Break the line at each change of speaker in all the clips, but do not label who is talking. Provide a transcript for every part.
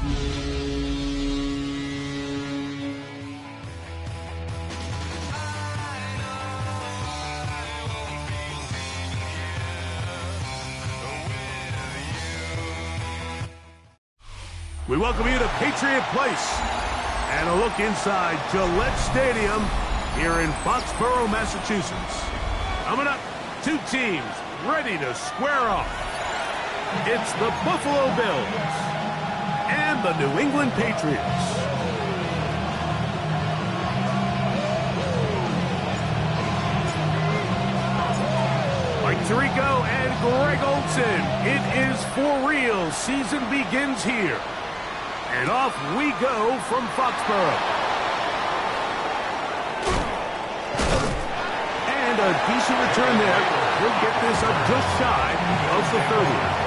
We welcome you to Patriot Place and a look inside Gillette Stadium here in Foxborough, Massachusetts. Coming up, two teams ready to square off. It's the Buffalo Bills and the New England Patriots. Mike Tirico and Greg Olson. It is for real. Season begins here. And off we go from Foxborough. And a decent return there. He'll get this up just shy of the 30.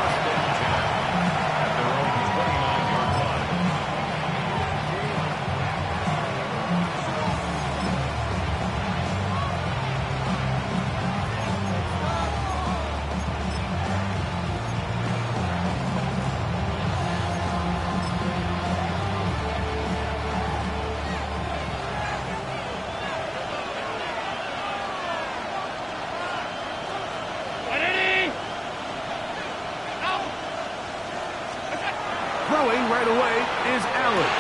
Throwing right away is Allen.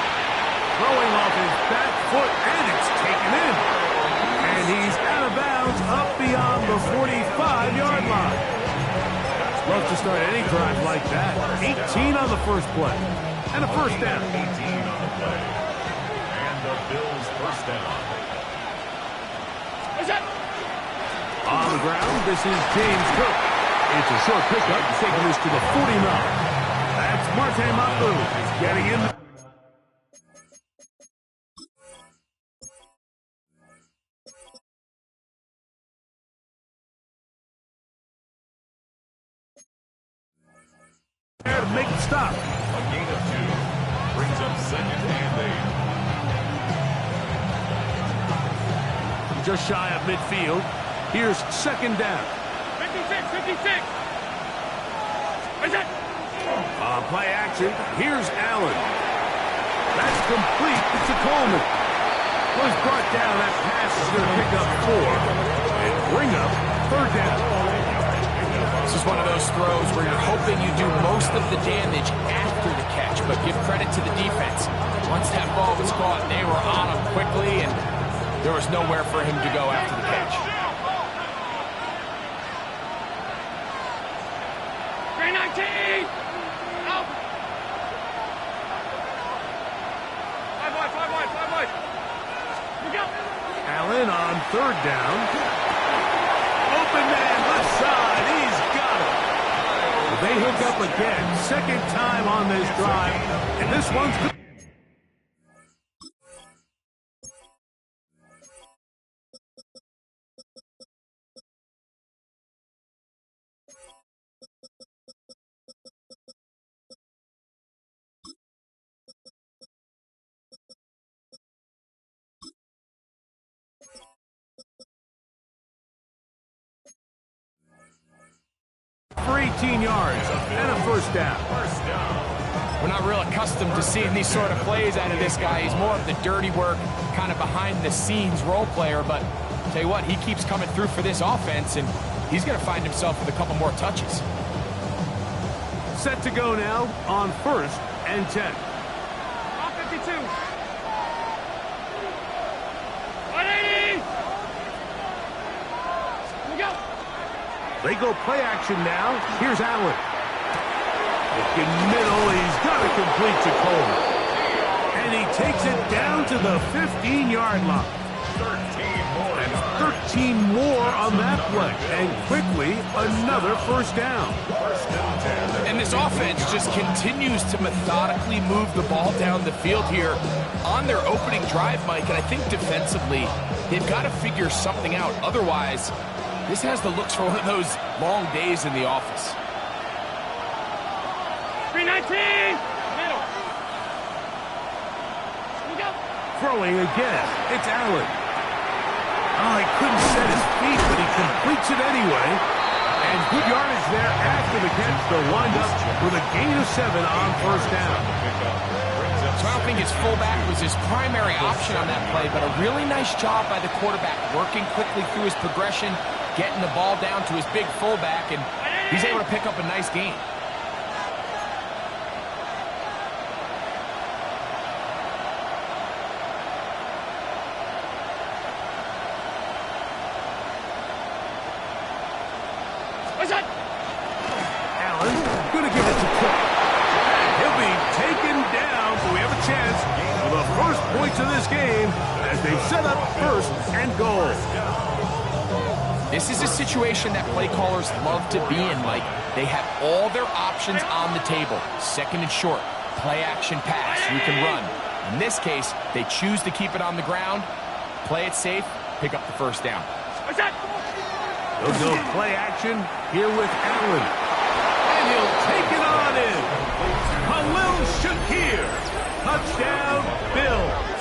Throwing off his back foot, and it's taken in. And he's out of bounds up beyond the 45-yard line. Love to start any drive like that. 18 on the first play. And a first down.
18 on the play. And the Bills first down.
On the ground, this is James Cook. It's a short pickup, taking this to the 49. That's Marte Mapu is getting in. There to make it stop.
A gain of 2 brings up second and 8.
Just shy of midfield. Here's second down.
56.
On play action, here's Allen. That's complete to Coleman. Was brought down. That pass is going to pick up 4 and bring up third down.
This is one of those throws where you're hoping you do most of the damage after the catch, but give credit to the defense. Once that ball was caught, they were on him quickly, and there was nowhere for him to go after the catch.
319! Out! 5 wide. Look out!
Allen on third down. Open man, left side. He's got it. They hook up again. Second time on this drive. And this one's good. For 18 yards and a first down.
We're not real accustomed to seeing these sort of plays out of this guy. He's more of the dirty work, kind of behind-the-scenes role player, but tell you what, he keeps coming through for this offense, and he's going to find himself with a couple more touches.
Set to go now on first and 10.
52. 180! Look out!
They go play action now. Here's Allen. Looking middle. He's got to complete to Coleman. And he takes it down to the 15-yard line. 13 more on that play. And quickly, another first down.
And this offense just continues to methodically move the ball down the field here on their opening drive, Mike. And I think defensively, they've got to figure something out. Otherwise, this has the looks for one of those long days in the office.
319! Middle. Look out!
Throwing again. It's Allen. Oh, he couldn't set his feet, but he completes it anyway. And good yardage there after the catch. They'll wind up with a gain of 7 on first down.
So I don't think his fullback was his primary option on that play, but a really nice job by the quarterback, working quickly through his progression, getting the ball down to his big fullback, and he's able to pick up a nice gain.
Allen going to give it to Cook. He'll be taken down, so we have a chance for the first points of this game as they set up first and goal.
This is a situation that play callers love to be in, Mike. They have all their options on the table. Second and short, play action pass, you can run. In this case, they choose to keep it on the ground, play it safe, pick up the first down.
They'll go play action here with Allen. And he'll take it on in. Khalil Shakir. Touchdown, Bills.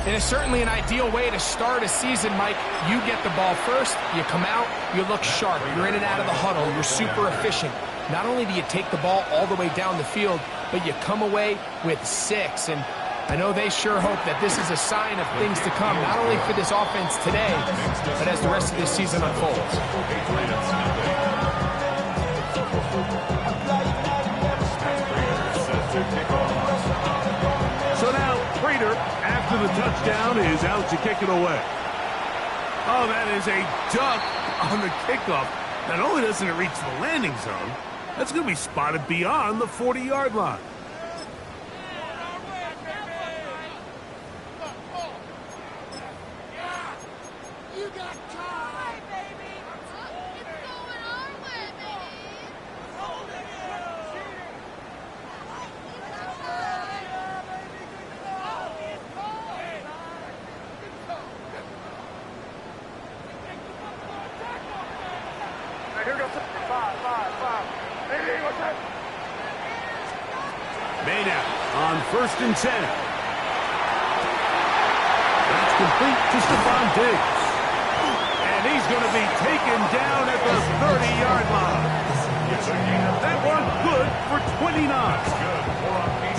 It is certainly an ideal way to start a season, Mike. You get the ball first, you come out, you look sharp. You're in and out of the huddle, you're super efficient. Not only do you take the ball all the way down the field, but you come away with 6. And I know they sure hope that this is a sign of things to come, not only for this offense today, but as the rest of this season unfolds.
So now, Prater, after the touchdown, is out to kick it away. Oh, that is a duck on the kickoff. Not only doesn't it reach the landing zone, that's going to be spotted beyond the 40-yard line. Made out on 1st and 10. That's complete to Stephon Diggs. And he's going to be taken down at the 30-yard line. That one good for 29.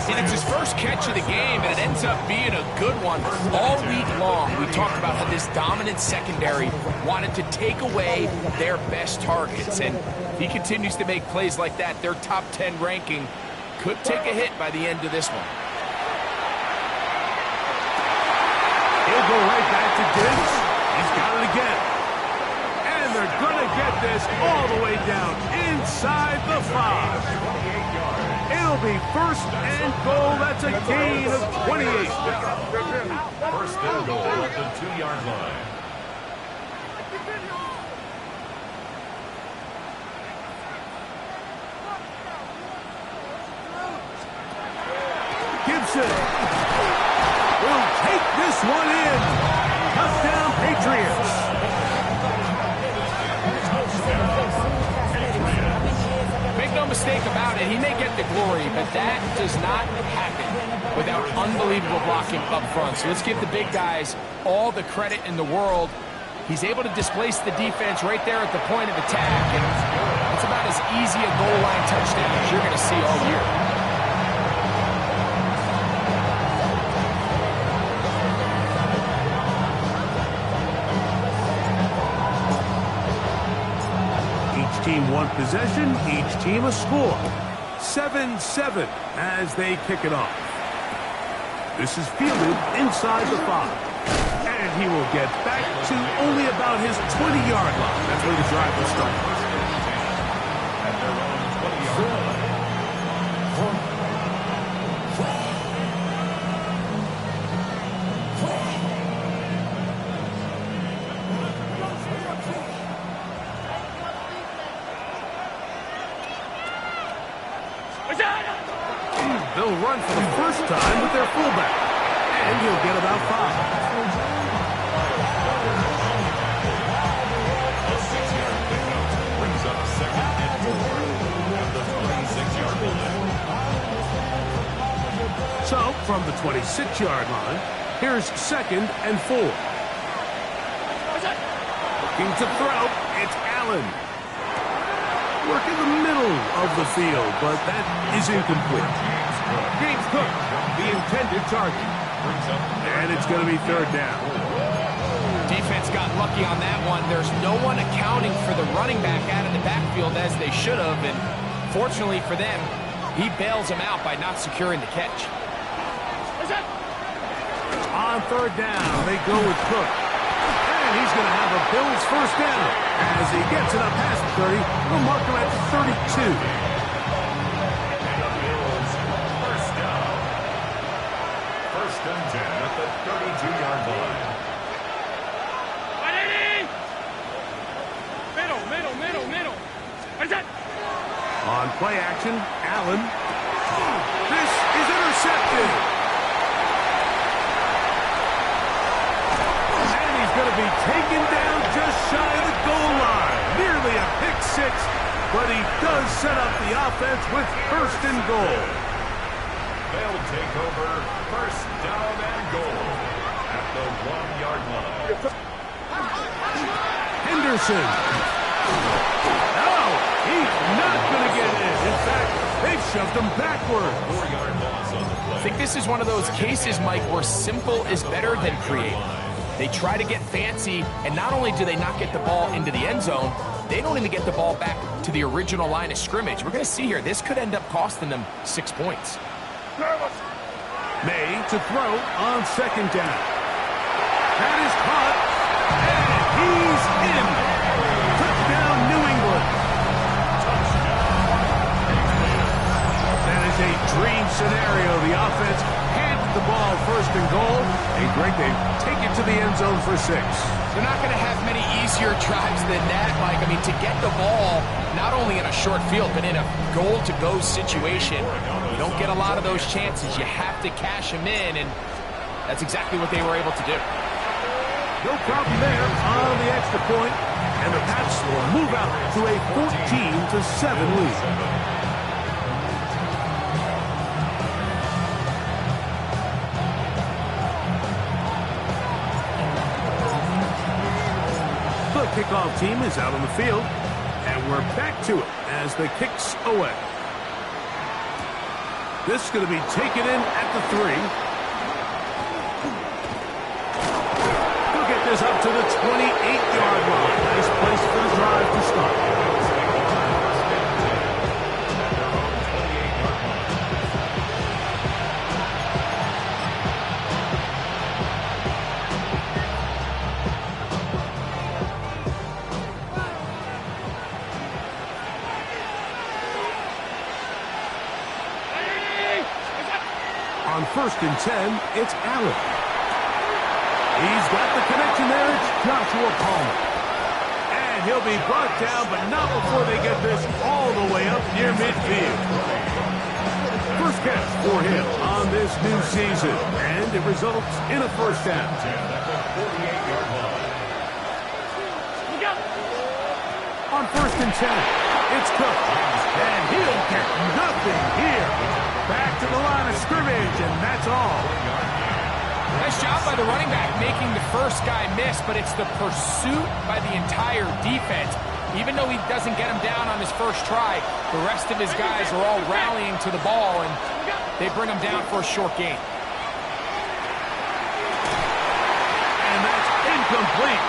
And it's his first catch of the game, and it ends up being a good one. All week long, we talked about how this dominant secondary wanted to take away their best targets. And if he continues to make plays like that, their top 10 ranking could take a hit by the end of this one.
He'll go right back to Diggs. He's got it again. And they're going to get this all the way down inside the 5. It'll be 1st and goal. That's a gain of 28.
1st and goal at the 2-yard line.
Gibson will take this one in. Touchdown, Patriots.
Make no mistake about it, he may get the glory, but that does not happen without unbelievable blocking up front. So let's give the big guys all the credit in the world. He's able to displace the defense right there at the point of attack, and it's about as easy a goal line touchdown as you're going to see all year.
Team one possession, each team a score. 7-7 as they kick it off. This is fielded inside the 5. And he will get back to only about his 20-yard line. That's where the drive will start.
At their own 20-yard line.
They'll run for the first time with their fullback. And he'll get about 5.
A 6-yard pickup brings up 2nd and 4 at the 26-yard line.
So, from the 26-yard line, here's 2nd and 4. Looking to throw, it's Allen. Work in the middle of the field, but that is incomplete. James Cook, the intended target. And it's going to be third down.
Defense got lucky on that one. There's no one accounting for the running back out of the backfield as they should have, and fortunately for them, he bails him out by not securing the catch.
On third down, they go with Cook. And he's going to have a Bills first down. As he gets it up past the 30, we'll mark him at 32.
First down. First and 10 at the 32-yard line.
Middle.
On play action, Allen. This is intercepted. And he's going to be taken down just shy of the goal line. Nearly a pick six, but he does set up the offense with first and goal.
They'll take over first down and goal at the 1-yard line.
Henderson. No, he's not going to get in. In fact, they've shoved him backward.
4-yard loss on the play.
I think this is one of those cases, Mike, where simple is better than creative. They try to get fancy, and not only do they not get the ball into the end zone, they don't even get the ball back to the original line of scrimmage. We're going to see here, this could end up costing them 6 points.
May to throw on second down. That is caught, and he's in. Touchdown, New England. That is a dream scenario. The offense handed the ball first and goal. And Greg, they take it to the end zone for 6.
They're not going to have many easier drives than that, Mike. I mean, to get the ball, not only in a short field, but in a goal-to-go situation, you don't get a lot of those chances. You have to cash them in, and that's exactly what they were able to do.
No problem there on the extra point, and the Pats will move out to a 14-7 lead. The kickoff team is out on the field, and we're back to it as the kick's away. This is going to be taken in at the 3. We'll get this up to the 28-yard line. Nice place for the drive to start. On first and 10, it's Allen. He's got the connection there. It's Joshua Palmer. And he'll be brought down, but not before they get this all the way up near midfield. First catch for him on this new season, and it results in a first down. On first and 10, it's Cook. And he'll get nothing here. Back to the line of scrimmage, and that's all.
Nice job by the running back making the first guy miss, but it's the pursuit by the entire defense. Even though he doesn't get him down on his first try, the rest of his guys are all rallying to the ball, and they bring him down for a short gain.
And that's incomplete.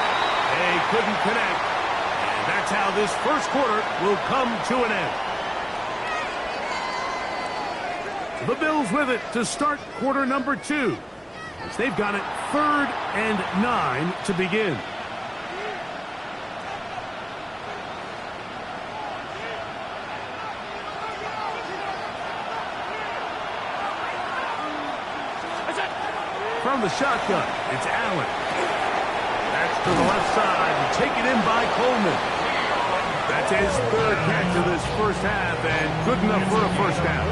They couldn't connect. And that's how this first quarter will come to an end. The Bills with it to start quarter number 2. As they've got it 3rd and 9 to begin. From the shotgun, it's Allen. That's to the left side and taken in by Coleman. That's his 3rd catch of this first half and good enough for a first down.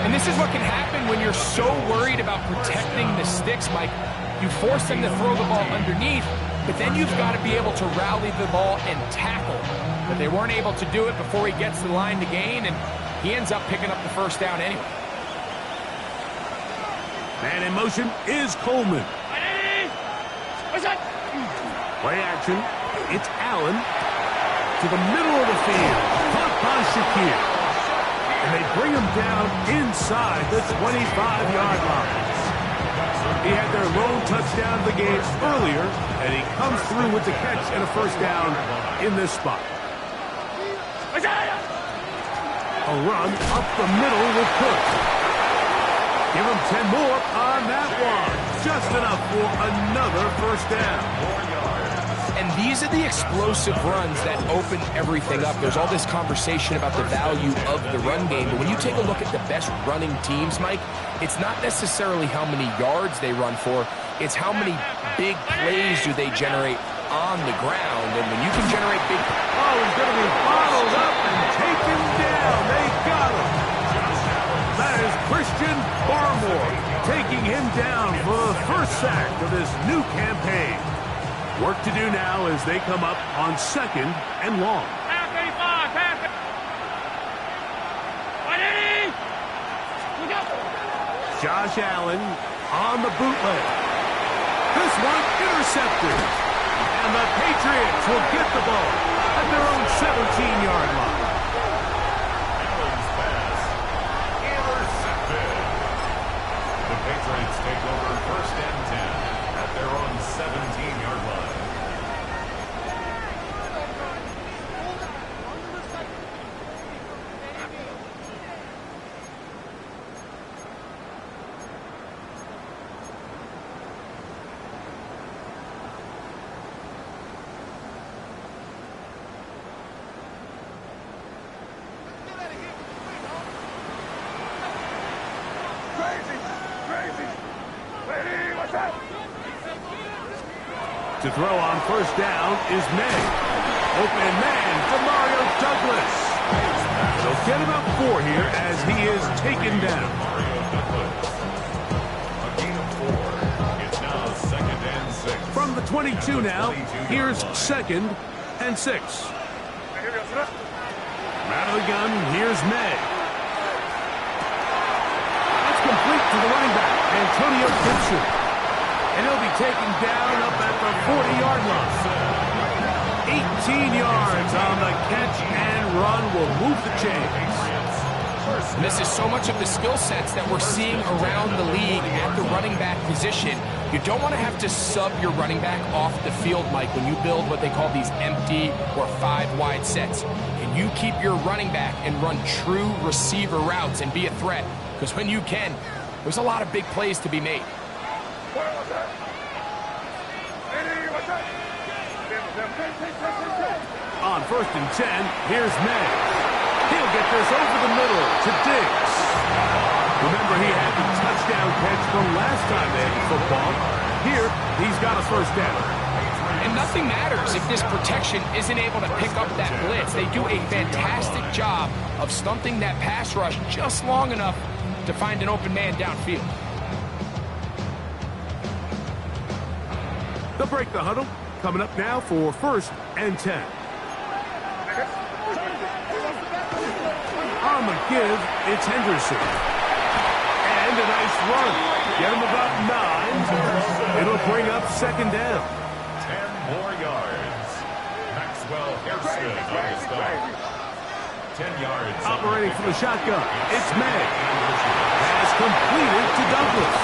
And this is what can happen when you're so worried about protecting the sticks, Mike. You force them to throw the ball underneath, but then you've got to be able to rally the ball and tackle. But they weren't able to do it before he gets to the line to gain, and he ends up picking up the first down anyway.
Man in motion is Coleman. Play action. It's Allen to the middle of the field. Caught by Shakir. And they bring him down inside the 25-yard line. He had their lone touchdown of the game earlier, and he comes through with the catch and a first down in this spot. A run up the middle with Cook. Give him 10 more on that one. Just enough for another first down.
And these are the explosive runs that open everything up. There's all this conversation about the value of the run game, but when you take a look at the best running teams, Mike, it's not necessarily how many yards they run for, it's how many big plays do they generate on the ground. And when you can generate big...
Oh, he's going to be bottled up and taken down. They got him. That is Christian Barmore taking him down for the first sack of this new campaign. Work to do now as they come up on 2nd and long.
Pass 85, pass it. 180. Look out.
Josh Allen on the bootleg. This one intercepted. And the Patriots will get the ball at their own 17-yard line.
Allen's pass intercepted. The Patriots take over 1st and 10 at their own 17-yard line.
To throw on first down is May. Open man to Mario Douglas. They'll get about 4 here as he is taken down.
Mario Douglas. A gain of 4. It's now 2nd and 6.
From the 22 now, here's 2nd and 6. Out of the gun, here's May. That's complete to the running back, Antonio Gibson. And he'll be taken down up at the 40-yard line. 18 yards on the catch and run will move the chains.
And this is so much of the skill sets that we're seeing around the league at the running back position. You don't want to have to sub your running back off the field, Mike, when you build what they call these empty or 5-wide sets. Can you keep your running back and run true receiver routes and be a threat? Because when you can, there's a lot of big plays to be made.
On 1st and 10, here's May. He'll get this over the middle to Diggs. Remember, he had the touchdown catch from last time they had the football. Here, he's got a first down.
And nothing matters if this protection isn't able to pick up that blitz. They do a fantastic job of stumping that pass rush just long enough to find an open man downfield.
They'll break the huddle. Coming up now for 1st and 10. On the give, it's Henderson. And a nice run. Get him about 9. It'll bring up 2nd down.
10 more yards. Maxwell Hairston on the stop. 10 yards.
Operating from the shotgun, it's May. Pass completed to Douglas.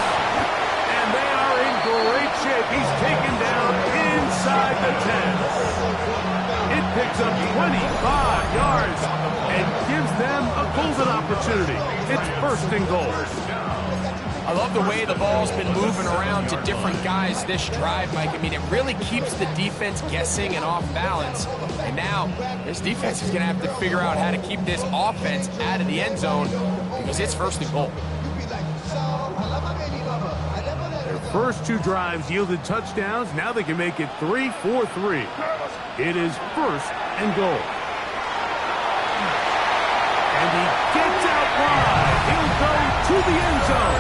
And they are in great shape. He's taken down inside the 10. It picks up 25 yards and gives them a golden opportunity. It's 1st and goal.
I love the way the ball's been moving around to different guys this drive, Mike. I mean, it really keeps the defense guessing and off balance. And now, this defense is going to have to figure out how to keep this offense out of the end zone because it's 1st and goal.
Their first 2 drives yielded touchdowns. Now they can make it 3-4-3. It is 1st and goal. And he gets out wide. He'll go to the end zone.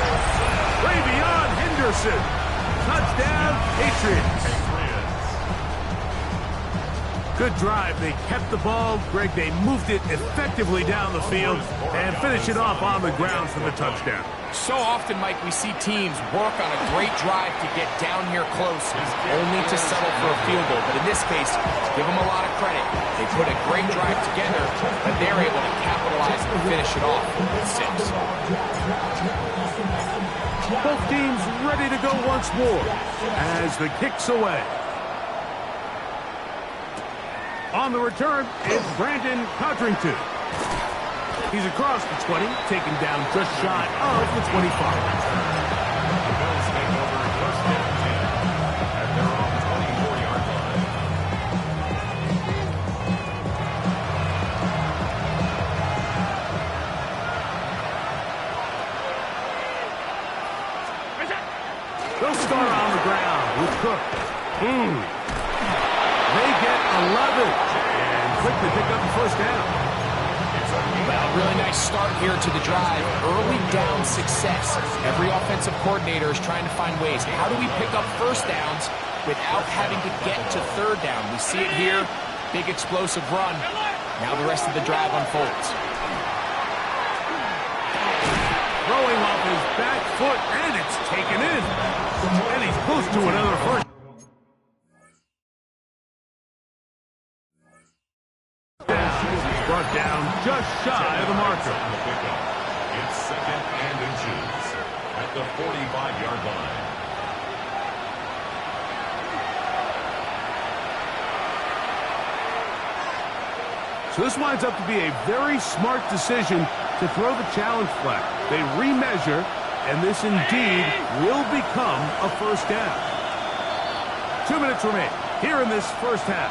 Way beyond Henderson. Touchdown, Patriots. Good drive. They kept the ball. Greg, they moved it effectively down the field and finished it off on the ground for the touchdown.
So often, Mike, we see teams work on a great drive to get down here close, only to settle for a field goal. But in this case, give them a lot of credit. They put a great drive together, and they're able to capitalize and finish it off with 6.
Both teams ready to go once more as the kick's away. On the return, it's Brandon Codrington. He's across the 20, taken down just shy of the 25.
The Bills take over first down 10 at their own 24-yard line.
They'll start on the ground with Cook. They get 11 and quickly pick up the first down.
Well, really nice start here to the drive. Early down success. Every offensive coordinator is trying to find ways. How do we pick up first downs without having to get to third down? We see it here. Big explosive run. Now the rest of the drive unfolds.
Throwing off his back foot, and it's taken in. And he's close to another first. Brought down just shy of the marker.
It's second and inches at the 45-yard line.
So this winds up to be a very smart decision to throw the challenge flag. They remeasure, and this indeed will become a first down. 2 minutes remain here in this first half.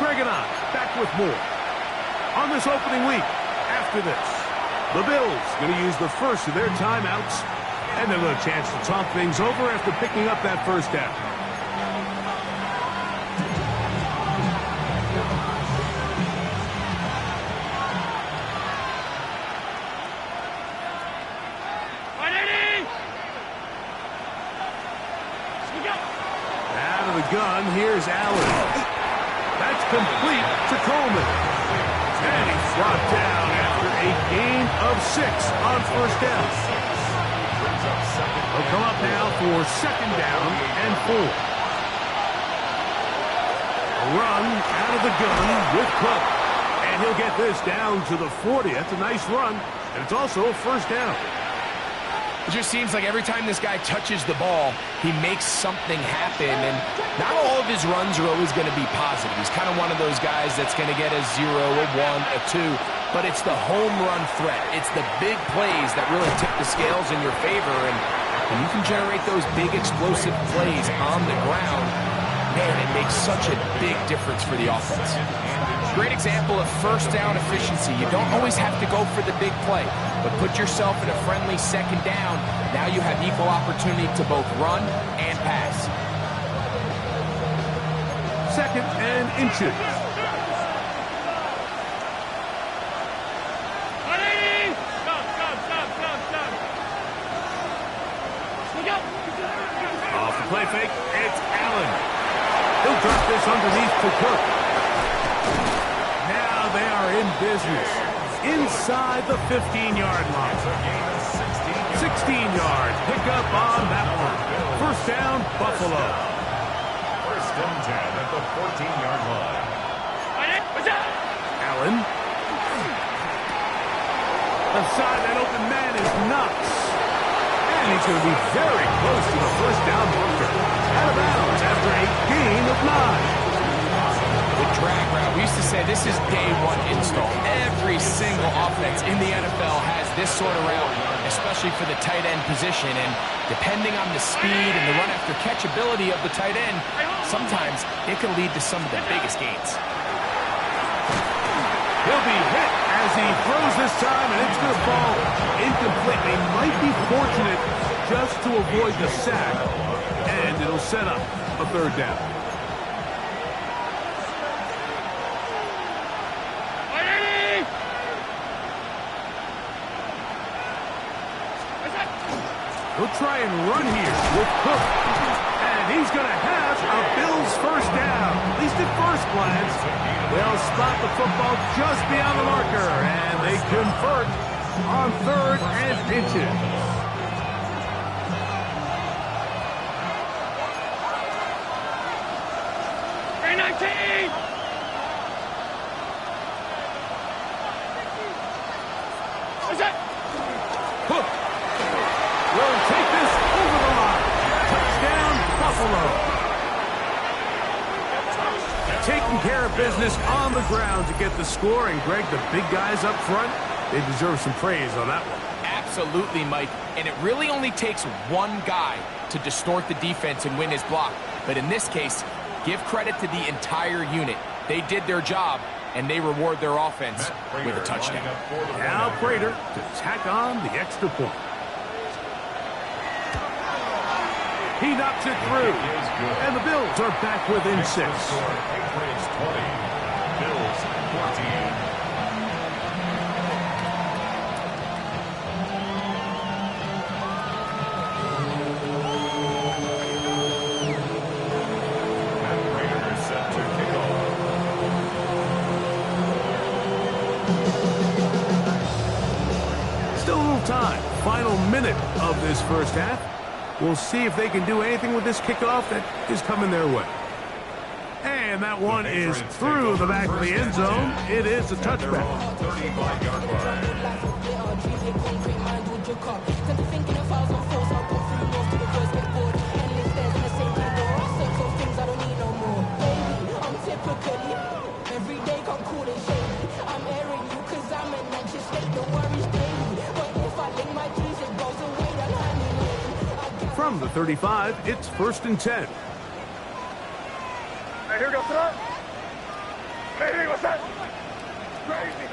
Greg and I back with more on this opening week. After this, the Bills going to use the first of their timeouts, and they'll have a chance to talk things over after picking up that first down. Out of the gun, here's Allen. That's complete to Coleman. And he's brought down after a gain of 6 on first down. He'll come up now for second down and 4. A run out of the gun with Cook. And he'll get this down to the 40. That's a nice run. And it's also a first down.
It just seems like every time this guy touches the ball, he makes something happen, and not all of his runs are always going to be positive. He's kind of one of those guys that's going to get a 0, a 1, a 2, but it's the home run threat. It's the big plays that really tip the scales in your favor, and when you can generate those big explosive plays on the ground, man, it makes such a big difference for the offense. Great example of first down efficiency. You don't always have to go for the big play, but put yourself in a friendly second down. Now you have equal opportunity to both run and pass.
Second and inches. Off the play fake, it's Allen. He'll drop this underneath to Cook. Now they are in business inside the 15-yard line. 16-yard pickup on that one. First down, Buffalo.
First and 10 at the 14-yard line.
Allen. Inside that open man is Knox. And he's going to be very close to the first down marker. Out of bounds after a gain of 9.
The drag route, we used to say this is day one install. Every single offense in the NFL has this sort of route, especially for the tight end position. And depending on the speed and the run after catch ability of the tight end, sometimes it can lead to some of the biggest gains.
He'll be hit as he throws this time, and it's going to fall incomplete. They might be fortunate just to avoid the sack, and it'll set up a third down. He'll try and run here with Cook. And he's going to have a Bills first down. At least at first glance. They'll spot the football just beyond the marker, and they convert on 3rd and inches. Hook will take this over the line. Touchdown, Buffalo. Taking care of business on the ground to get the score. And, Greg, the big guys up front, they deserve some praise on that one.
Absolutely, Mike. And it really only takes one guy to distort the defense and win his block. But in this case, give credit to the entire unit. They did their job, and they reward their offense with a touchdown.
Now Prater to tack on the extra point. He knocks it through, and the Bills are back within 6.
Patriots 20, Bills 14.
Time. Final minute of this first half. We'll see if they can do anything with this kickoff that is coming their way. And that one is through the back of the end zone. It is a touchback.
35-yard line.
From the 35, it's 1st and 10.
Hey, here we go, throw. Hey, what's that? Crazy.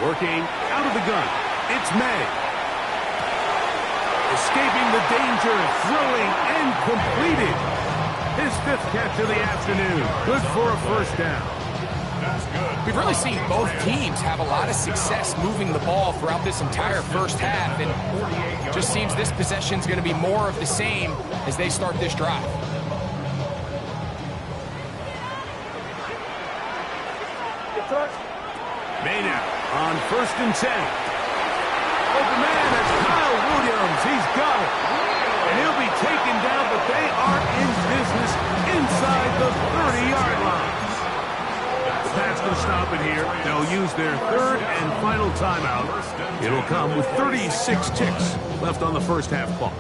Working out of the gun, it's May. Escaping the danger, throwing, and completed. His 5th catch of the afternoon. Good for a first down.
We've really seen both teams have a lot of success moving the ball throughout this entire first half, and just seems this possession's going to be more of the same as they start this drive.
Maynard on 1st and 10. Open man, that's Kyle Williams. He's got it. And he'll be taken down, but they are in business inside the 30-yard line. The pass can stop it here. They'll use their 3rd and final timeout. It'll come with 36 ticks left on the first half clock.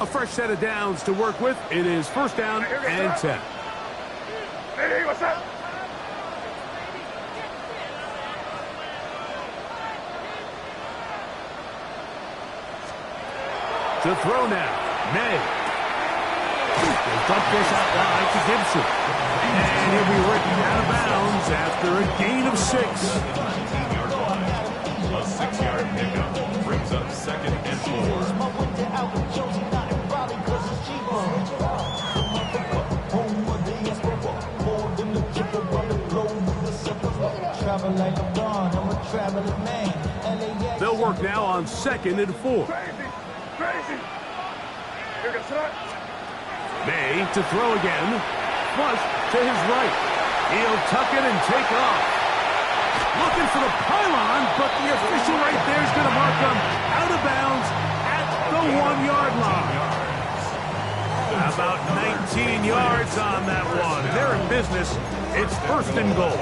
A fresh set of downs to work with. It is 1st down and 10.
Hey, what's that?
To throw now, May. They dump this out wide to Gibson. And he'll be working out of bounds after a gain of 6.
19-yard line. A 6-yard pickup brings up 2nd and
4. They'll work now on 2nd and 4.
Crazy. Here goes that.
May to throw again. Flush to his right. He'll tuck it and take off. Looking for the pylon, but the official right there is going to mark him out of bounds at the 1-yard line. About 19 yards on that one. They're in business. It's 1st and goal.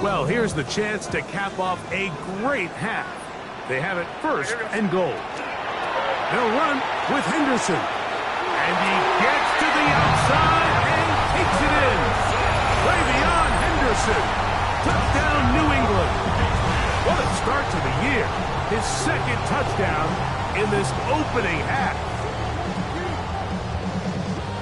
Well, here's the chance to cap off a great half. They have it 1st and goal. They'll run with Henderson. And he gets to the outside and takes it in. Way beyond Henderson. Touchdown, New England. What a start to the year. His 2nd touchdown in this opening half.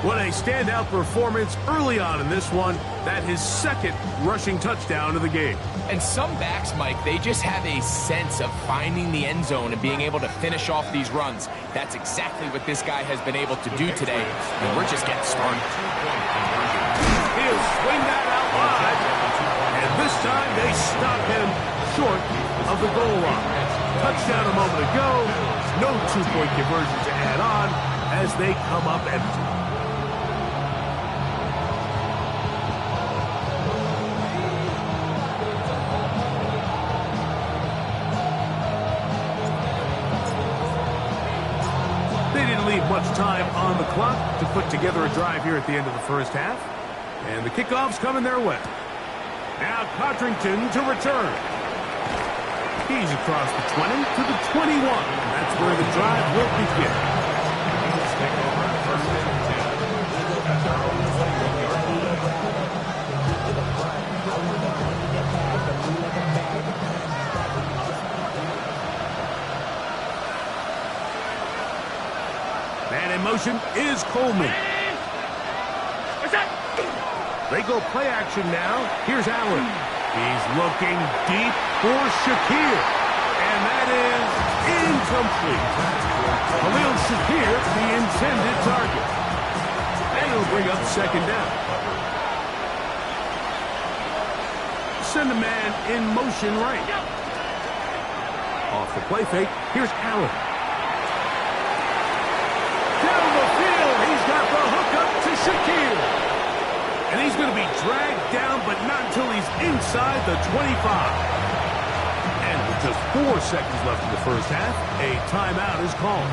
What a standout performance early on in this one. That his second rushing touchdown of the game.
And some backs, Mike, they just have a sense of finding the end zone and being able to finish off these runs. That's exactly what this guy has been able to do today, and we're just getting started.
He'll swing that out wide, and this time they stop him short of the goal line. Touchdown a moment ago, no two-point conversion to add on as they come up empty. Leave much time on the clock to put together a drive here at the end of the first half. And the kickoff's coming their way. Now Codrington to return. He's across the 20 to the 21. That's where the drive will begin.
Take over first and 10 at their own 21-yard line.
Man in motion is Coleman. They go play action now. Here's Allen. He's looking deep for Shakir. And that is incomplete. Khalil Shakir, the intended target. And it'll bring up second down. Send a man in motion right. Off the play fake, here's Allen. Down the field, he's got the hook up to Shakir. And he's going to be dragged down, but not until he's inside the 25. And with just 4 seconds left in the first half, a timeout is called.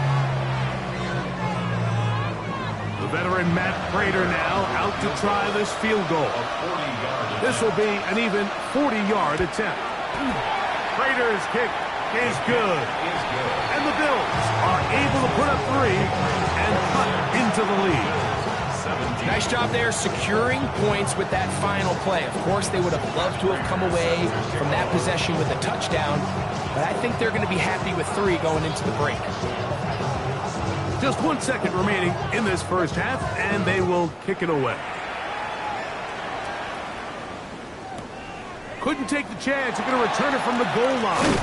The veteran Matt Prater now out to try this field goal. This will be an even 40-yard attempt. Prater's kick is good. And the Bills are able to put up 3 and cut into the lead.
Nice job there securing points with that final play. Of course, they would have loved to have come away from that possession with a touchdown, but I think they're going to be happy with 3 going into the break.
Just 1 second remaining in this first half, and they will kick it away. Couldn't take the chance. They're going to return it from the goal line.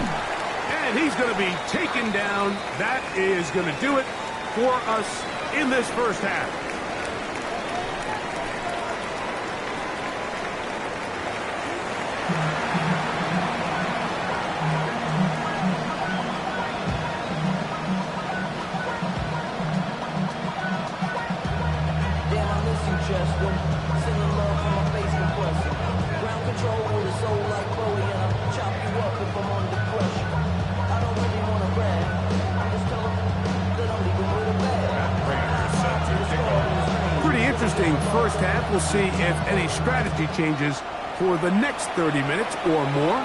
And he's going to be taken down. That is going to do it for us in this first half. Interesting first half. We'll see if any strategy changes for the next 30 minutes or more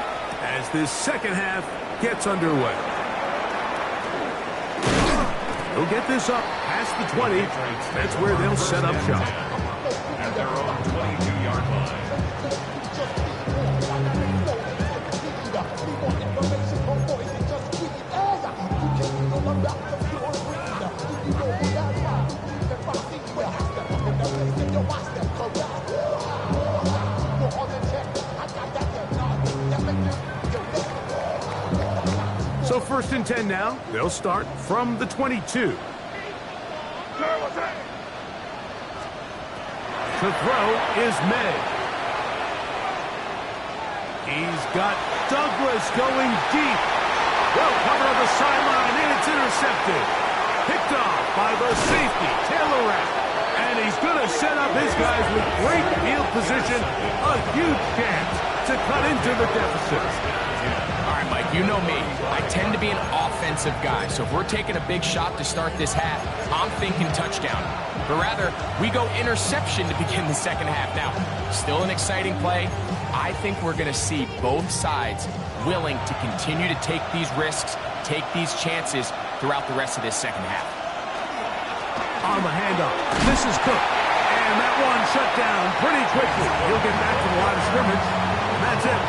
as this second half gets underway. They'll get this up past the 20. That's where they'll set up shop.
At their own 22-yard line.
So first and 10 now. They'll start from the 22. To throw is May. He's got Douglas going deep. Well covered on the sideline, and it's intercepted. Picked off by the safety, Taylor Rapp. And he's going to set up his guys with great field position. A huge chance to cut into the deficit.
All right, Mike, you know me. I tend to be an offensive guy, so if we're taking a big shot to start this half, I'm thinking touchdown. But rather, we go interception to begin the second half. Now, still an exciting play. I think we're going to see both sides willing to continue to take these risks, take these chances throughout the rest of this second half.
On the handoff, this is Cook. And that one shut down pretty quickly. He'll get back to the line of scrimmage, and that's it.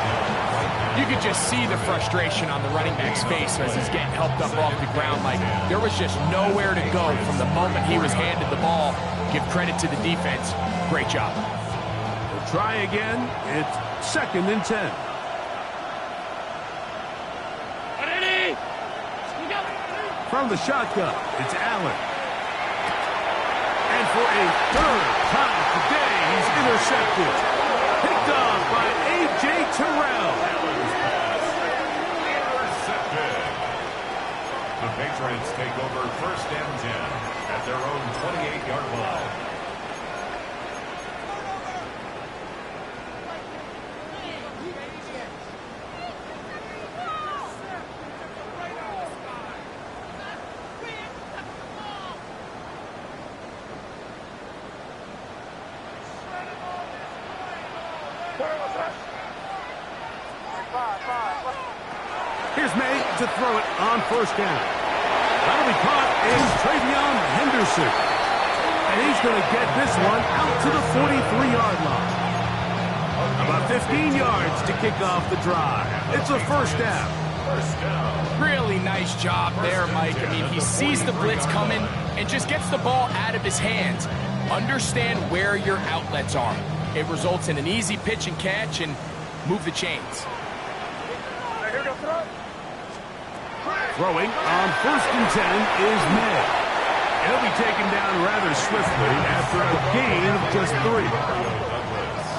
You could just see the frustration on the running back's face as he's getting helped up off the ground. Like, there was just nowhere to go from the moment he was handed the ball. Give credit to the defense. Great job.
We'll try again. It's 2nd and 10. From the shotgun, it's Allen. And for a 3rd time today, he's intercepted. Picked off by A.J. Terrell.
Intercepted. The Patriots take over 1st and 10 at their own 28-yard line.
Here's May to throw it on 1st down. That'll be caught in Travion Henderson. And he's going to get this one out to the 43-yard line. About 15 yards to kick off the drive. It's a 1st down.
Really nice job there, Mike. I mean, he sees the blitz coming and just gets the ball out of his hands. Understand where your outlets are. It results in an easy pitch and catch and move the chains.
Throwing on 1st and 10 is May. He'll be taken down rather swiftly after a gain of just 3.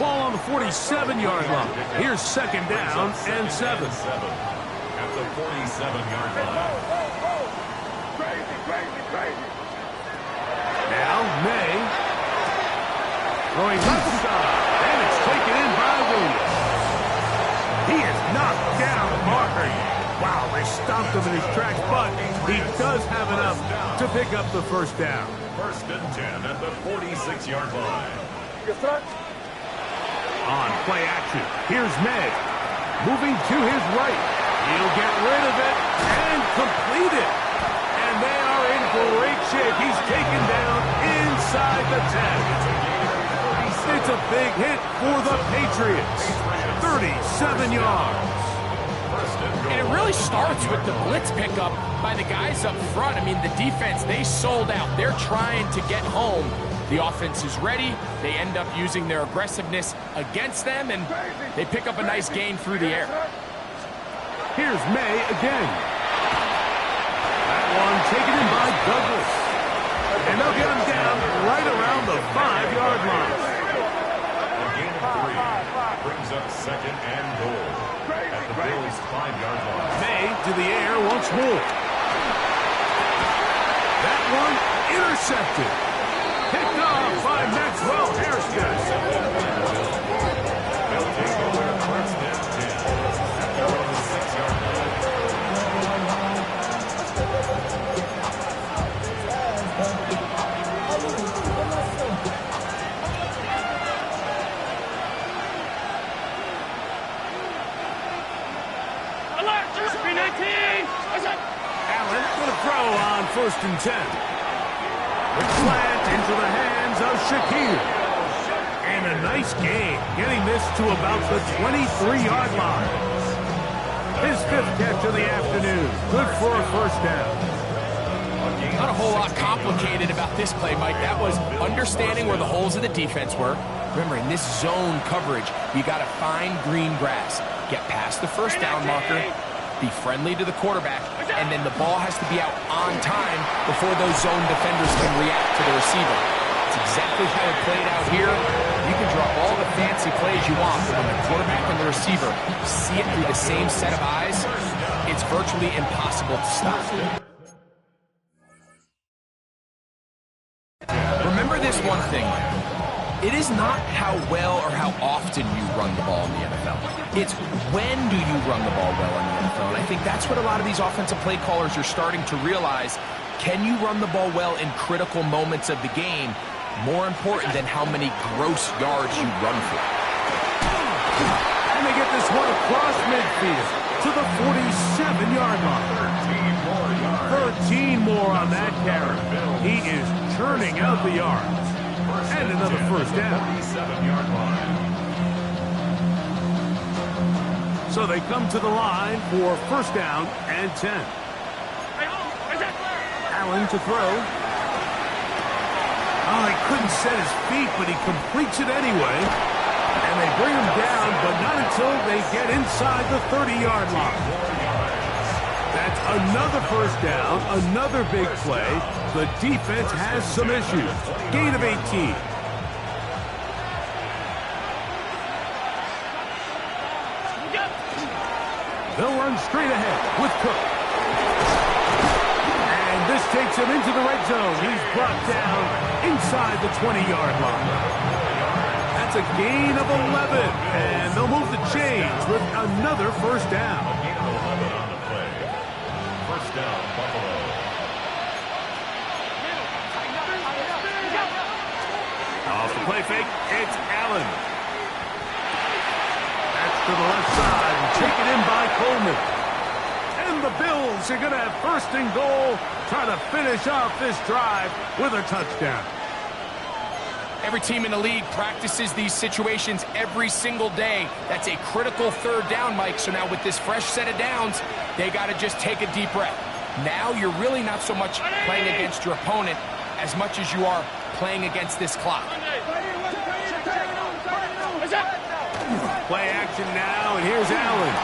Ball on the 47-yard line. Here's 2nd down and 7.
At the 47-yard line.
Now May. Throwing left side. And it's taken in by Williams. He is knocked down hard. Wow, they stopped him in his tracks, but he does have enough to pick up the 1st down.
1st and 10 at the 46-yard line.
On play action, here's May. Moving to his right. He'll get rid of it and complete it. And they are in great shape. He's taken down inside the 10. It's a big hit for the Patriots. 37 yards.
And it really starts with the blitz pickup by the guys up front. I mean, the defense, they sold out. They're trying to get home. The offense is ready. They end up using their aggressiveness against them, and they pick up a nice gain through the air.
Here's May again. That one taken in by Douglas. And they'll get him down right around the 5-yard line.
A gain of 3 brings up 2nd and goal at the Bills' 5-yard line.
May to the air once more. That one intercepted. Picked off by Maxwell Hairston.
They'll take over 1st and 10 at their own 6-yard line.
Allen going to throw on 1st and 10. The slant into the hands of Shakir. And a nice gain, getting this to about the 23-yard line. His 5th catch of the afternoon. Good for a 1st down.
Not a whole lot complicated about this play, Mike. That was understanding where the holes of the defense were. Remember, in this zone coverage, you got to find green grass. Get past the 1st down marker, be friendly to the quarterback, and then the ball has to be out on time before those zone defenders can react to the receiver. It's exactly how it played out here. You can draw all the fancy plays you want, but when the quarterback and the receiver see it through the same set of eyes, it's virtually impossible to stop. Remember this one thing, Mike. It is not how well or how often you run the ball in the NFL. It's when do you run the ball well in the NFL. And I think that's what a lot of these offensive play callers are starting to realize. Can you run the ball well in critical moments of the game? More important than how many gross yards you run for.
And they get this one across midfield to the 47-yard line. 13 more on that carry. He is churning out the yards. And another 1st down. So they come to the line for 1st down and 10. Allen to throw. Oh, he couldn't set his feet, but he completes it anyway. And they bring him down, but not until they get inside the 30-yard line. That's another first down, another big play. The defense has some issues. Gain of 18. They'll run straight ahead with Cook. And this takes him into the red zone. He's brought down inside the 20-yard line. That's a gain of 11. And they'll move the chains with another first down.
A gain of 11 on the play. First down, Buffalo.
Off the play fake, it's Allen. To the left side and taken in by Coleman. And the Bills are going to have first and goal, trying to finish off this drive with a touchdown.
Every team in the league practices these situations every single day. That's a critical third down, Mike. So now with this fresh set of downs, they got to just take a deep breath. Now you're really not so much playing against your opponent as much as you are playing against this clock.
Play action now, and here's Allen.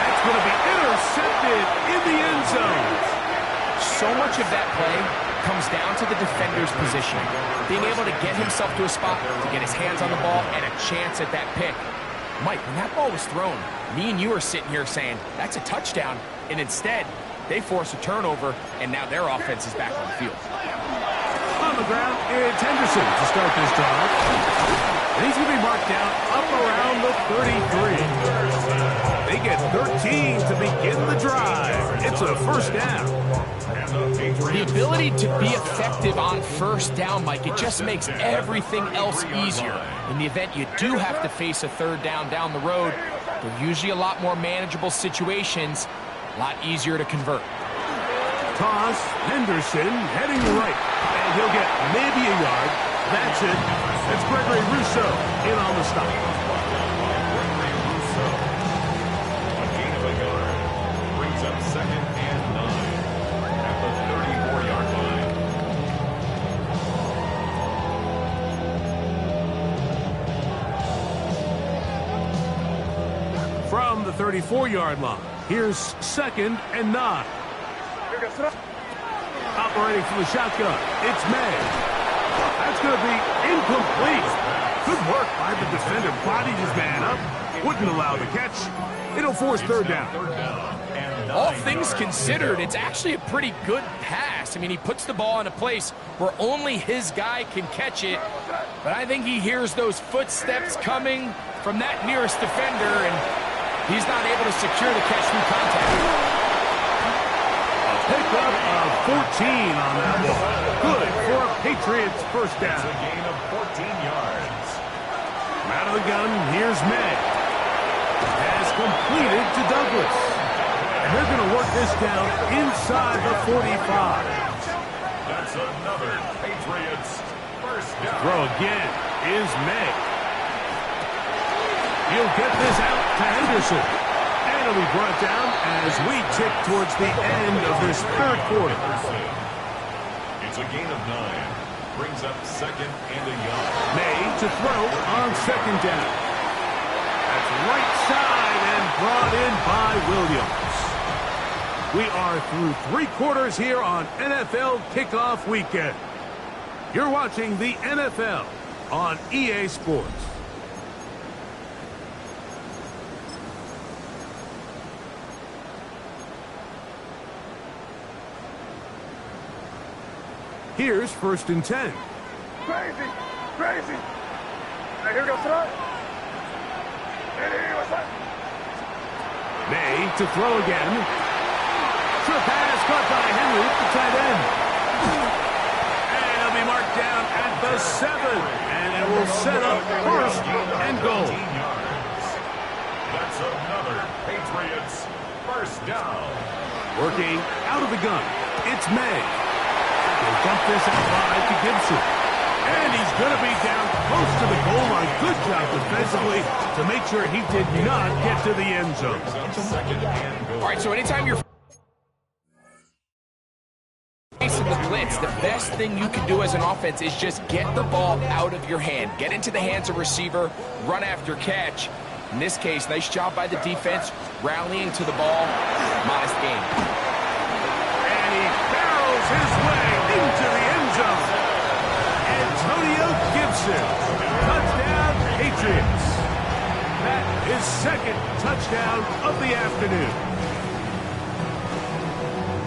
That's going to be intercepted in the end zone.
So much of that play comes down to the defender's position. Being able to get himself to a spot, to get his hands on the ball, and a chance at that pick. Mike, when that ball was thrown, me and you are sitting here saying, that's a touchdown, and instead, they force a turnover, and now their offense is back on the field.
On the ground, it's Henderson to start this drive. And he's going to be marked down up around the 33. They get 13 to begin the drive. It's a first down.
The ability to be effective on first down, Mike, it just makes everything else easier. In the event you do have to face a third down the road, they're usually a lot more manageable situations, a lot easier to convert.
Toss, Henderson heading right, and he'll get maybe a yard. That's it. It's Gregory Rousseau in on the stop.
Gregory Rousseau. A gain of a yard. Brings up second and 9 at the 34-yard line.
From the 34-yard line, here's second and 9. Operating from the shotgun, it's May. That's going to be incomplete. Good work by the defender. Bodied his man up. Wouldn't allow the catch. It'll force third down.
All things considered, it's actually a pretty good pass. I mean, he puts the ball in a place where only his guy can catch it. But I think he hears those footsteps coming from that nearest defender, and he's not able to secure the catch through contact.
Pick up of 14 on that ball. Good for a Patriots first down.
It's a gain of 14 yards.
Out of the gun, here's May. Has completed to Douglas. And they're going to work this down inside the 45.
That's another Patriots first down.
Throw again is May. He'll get this out to Henderson. And it'll be brought down as we tick towards the end of this third quarter.
It's a gain of 9. Brings up second and a yard.
May to throw on second down. That's right side and brought in by Williams. We are through 3 quarters here on NFL Kickoff Weekend. You're watching the NFL on EA Sports. Here's first and 10.
Crazy! Crazy! Now here goes tonight. Hey, what's that?
May to throw again. Short pass caught by Henry, the tight end. And it'll be marked down at the 7. And it will set up first and goal.
That's another Patriots first down.
Working out of the gun, it's May. He'll dump this out wide to Gibson. And he's going to be down close to the goal line. Good job defensively to make sure he did not get to the end zone.
All right, so anytime you're facing the blitz, the best thing you can do as an offense is just get the ball out of your hand. Get into the hands of receiver, run after catch. In this case, nice job by the defense, rallying to the ball. Modest gain.
And he barrels his way into the end zone. Antonio Gibson, touchdown Patriots. That is second touchdown of the afternoon.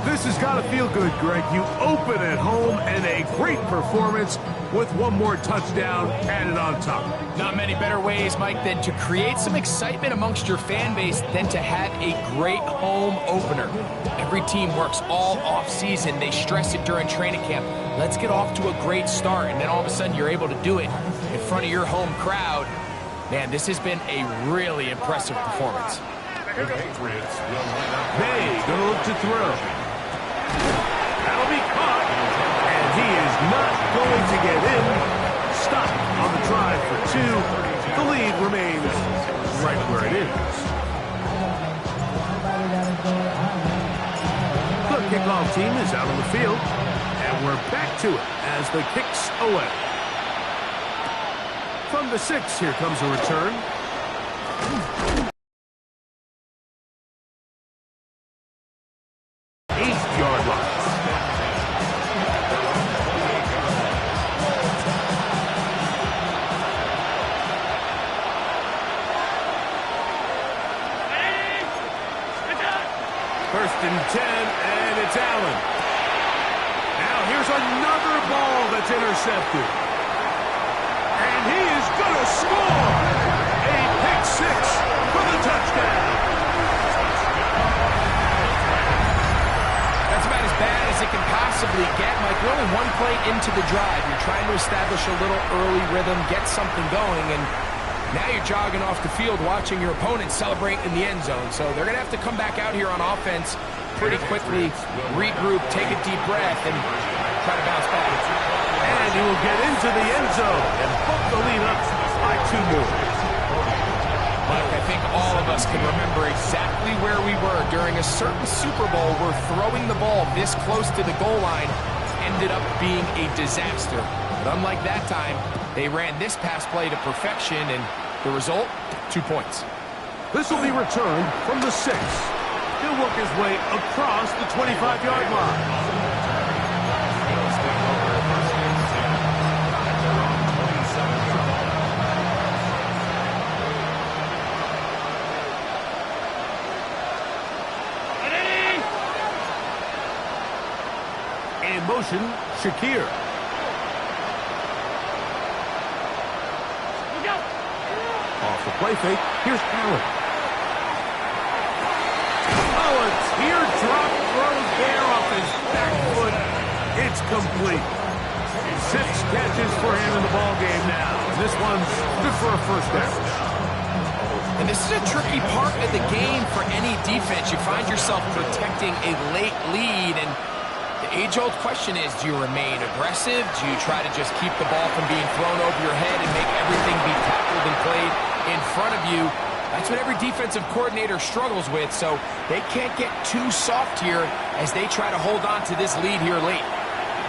This has got to feel good, Greg. You open at home and a great performance with one more touchdown added on top.
Not many better ways, Mike, than to create some excitement amongst your fan base than to have a great home opener. Every team works all off season. They stress it during training camp. Let's get off to a great start, and then all of a sudden you're able to do it in front of your home crowd. Man, this has been a really impressive performance.
The Patriots will line up.
May going to look to throw. That'll be caught, and he is not going to get in. Stop on the drive for 2. The lead remains right where it is. The kickoff team is out on the field, and we're back to it as the kick's away. From the 6, here comes a return. First and 10, and it's Allen. Now here's another ball that's intercepted. And he is going to score. A pick 6 for the touchdown.
That's about as bad as it can possibly get, Mike. We're only one play into the drive. You're trying to establish a little early rhythm, get something going, and now you're jogging off the field watching your opponent celebrate in the end zone. So they're going to have to come back out here on offense pretty quickly, regroup, take a deep breath, and try to bounce back.
And he will get into the end zone and bump the lead up by 2 more.
Mike, I think all of us can remember exactly where we were during a certain Super Bowl where throwing the ball this close to the goal line ended up being a disaster. But unlike that time, they ran this pass play to perfection, and the result, 2 points.
This will be returned from the 6. He'll work his way across the 25-yard line. In motion, Shakir. Off the play fake, here's Allen. Oh, a teardrop throw there off his back foot. It's complete. 6 catches for him in the ball game now. This one's good for a first down.
And this is a tricky part of the game for any defense. You find yourself protecting a late lead, and the age-old question is, do you remain aggressive? Do you try to just keep the ball from being thrown over your head and make everything be tackled and played in front of you? That's what every defensive coordinator struggles with, so they can't get too soft here as they try to hold on to this lead here late.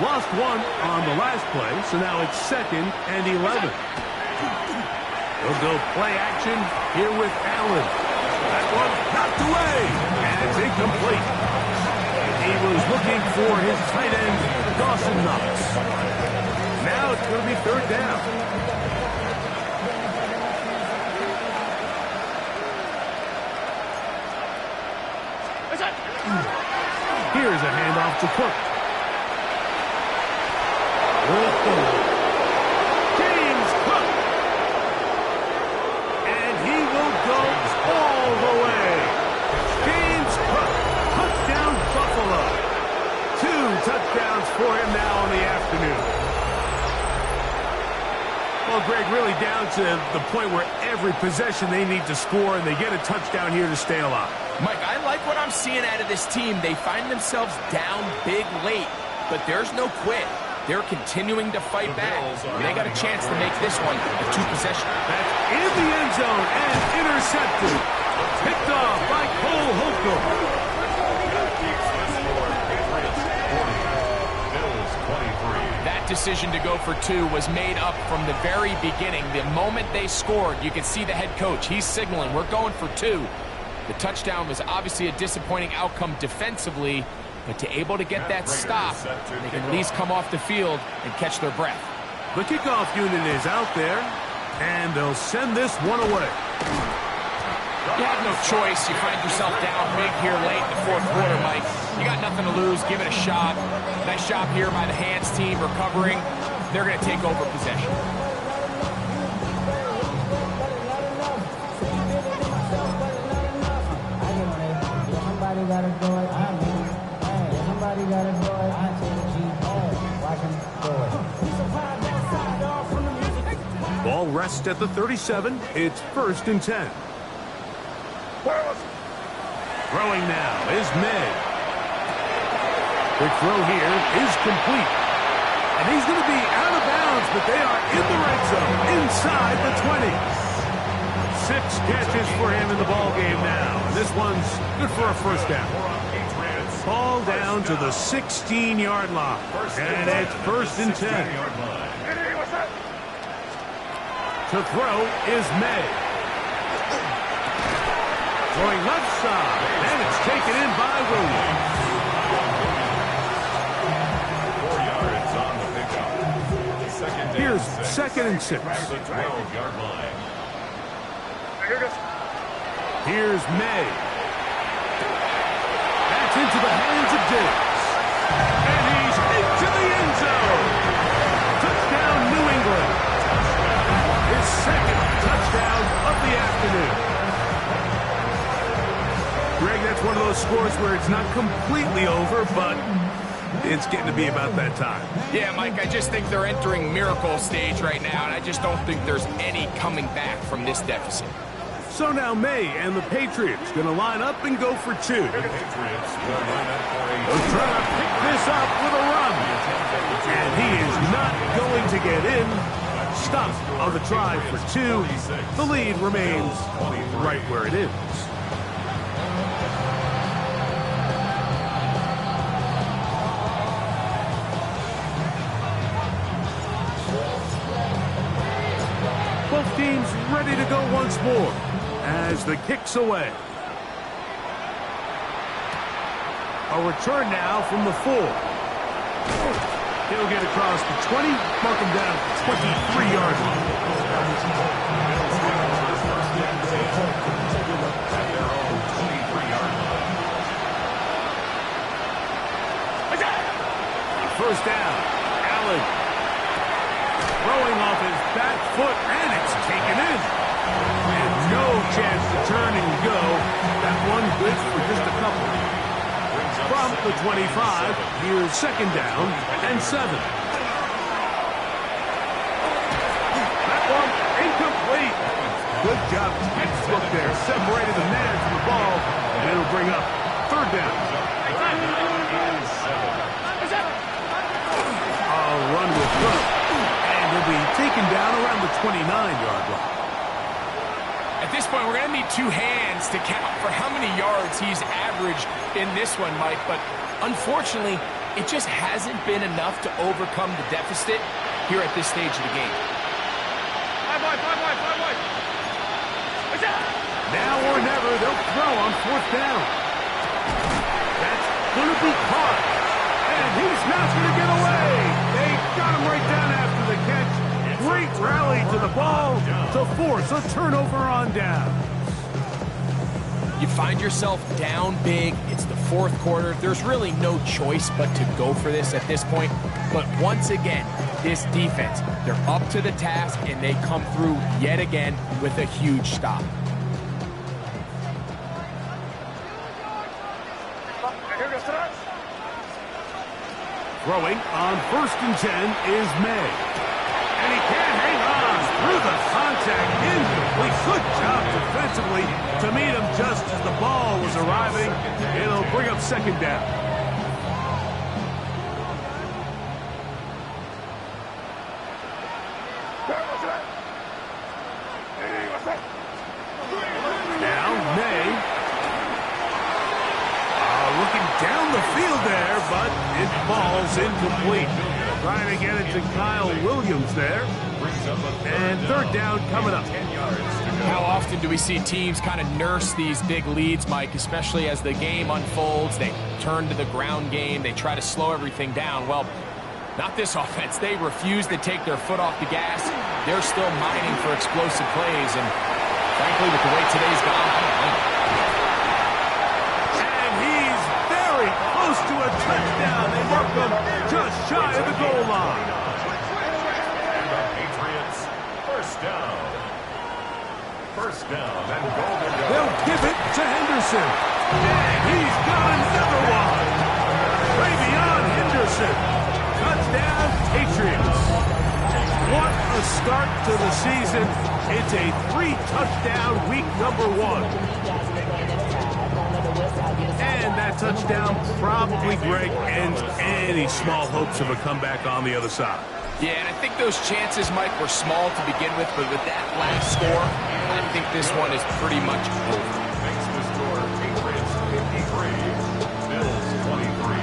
Lost 1 on the last play, so now it's 2nd and 11. They'll go play action here with Allen. That one knocked away, and it's incomplete. He was looking for his tight end, Dawson Knox. Now it's going to be 3rd down. Here's a handoff to Cook. James Cook. And he will go all the way. James Cook, touchdown Buffalo. 2 touchdowns for him now in the afternoon. Well, Greg, really down to the point where every possession they need to score, and they get a touchdown here to stay alive.
Mike, I like what I'm seeing out of this team. They find themselves down big late, but there's no quit. They're continuing to fight back. They got a chance to make this one a 2-possession.
That's in the end zone and intercepted. Picked off by Cole Holcomb.
decision to go for 2 was made up from the very beginning. The moment they scored, you could see the head coach. He's signaling, we're going for 2. The touchdown was obviously a disappointing outcome defensively, but to able to get that stop, they can at least come off the field and catch their breath.
The kickoff unit is out there, and they'll send this one away.
You have no choice. You find yourself down big here late in the fourth quarter, Mike. You got nothing to lose. Give it a shot. Nice job here by the hands team recovering. They're going to take over possession.
Somebody got to do it. I mean, hey, somebody got to do it. I take G. Hey, watch him do it.
Ball rests at the 37. It's 1st and 10. Throwing now is May. Quick throw here is complete. And he's going to be out of bounds, but they are in the red zone, inside the 20. 6 catches for him in the ball game now. And this one's good for a first down. Ball down to the 16-yard line. And it's 1st and 10. To throw is May. Throwing left side, and it's taken in by Williams.
4 yards on the pickup.
Here's 2nd and 6.
At the 12-yard line.
Here's May. That's into the hands of Diggs. And he's into the end zone. Touchdown, New England. His 2nd touchdown of the afternoon. Greg, that's one of those scores where it's not completely over, but it's getting to be about that time.
Yeah, Mike, I just think they're entering miracle stage right now, and I just don't think there's any coming back from this deficit.
So now May and the Patriots going to line up and go for 2.
The Patriots will line up for a...
They'll try to pick this up with a run. And he is not going to get in. Stop on the try for 2. The lead remains right where it is. Both teams ready to go once more as the kick's away. A return now from the 4. He'll get across the 20, mark him down at the 23-yard line. First down, Allen. Throwing off his back foot, and it's taken in. And no chance to turn and go. That one good for just a couple. From the 25, here's 2nd down and 7. That one incomplete. Good job, textbook there. Separated the man from the ball, and it'll bring up 3rd down. A run will come. Will be taken down around the 29-yard line.
At this point, we're going to need 2 hands to count for how many yards he's averaged in this one, Mike. But unfortunately, it just hasn't been enough to overcome the deficit here at this stage of the game.
Now or never, they'll throw on 4th down. That's going to be caught. And he's not going to get away. They got him right down after the catch. Great rally to the ball to force a turnover on down.
You find yourself down big. It's the 4th quarter. There's really no choice but to go for this at this point. But once again, this defense, they're up to the task, and they come through yet again with a huge stop.
Throwing on 1st and 10 is May. And he can't hang on through the contact. Incomplete. Good job defensively to meet him just as the ball was arriving. It'll bring up 2nd down. Now May. Looking down the field there, but it falls incomplete. Trying to get it to Kyle Williams there. And third down coming up.
How often do we see teams kind of nurse these big leads, Mike, especially as the game unfolds? They turn to the ground game. They try to slow everything down. Well, not this offense. They refuse to take their foot off the gas. They're still mining for explosive plays. And frankly, with the way today's gone, I don't know.
And he's very close to a touchdown. They mark him just shy of the goal line.
And the Patriots, first down. First down and golden.
They'll give it to Henderson. And he's got another one. Travion Henderson. Touchdown, Patriots. What a start to the season. It's a 3-touchdown week number 1. And that touchdown probably, Greg, ends any small hopes of a comeback on the other side.
Yeah, and I think those chances, Mike, were small to begin with, but with that last score, I think this one is pretty much over.
Makes the score Patriots 53, Bills 23.